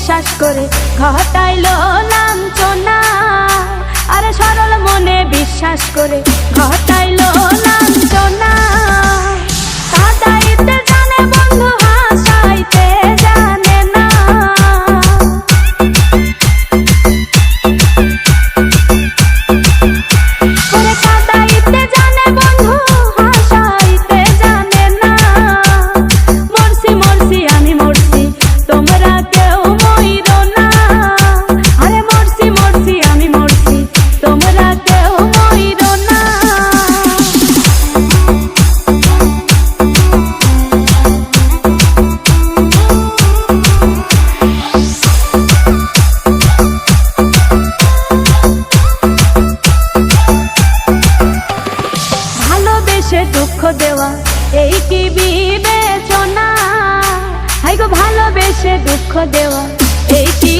বিশ্বাস করে ঘটাইলো লাঞ্ছনা। আরে সরল মনে বিশ্বাস করে ঘটাইলো লাঞ্ছনা। কাঁদাইতে জানে বন্ধু হাসাইতে জানে না। ওরে কাঁদাইতে জানে বন্ধু হাসাইতে জানে না। মরছি মরছি আমি মরছি তোমরা কেউ মইরো না। আরে মরছি মরছি আমি মরছি তোমরা কেউ মইরো না। ভালোবেসে দুঃখ দেওয়া এই কি বিবেচনা? হাই গো ভালোবেসে দুঃখ দেওয়া এই কি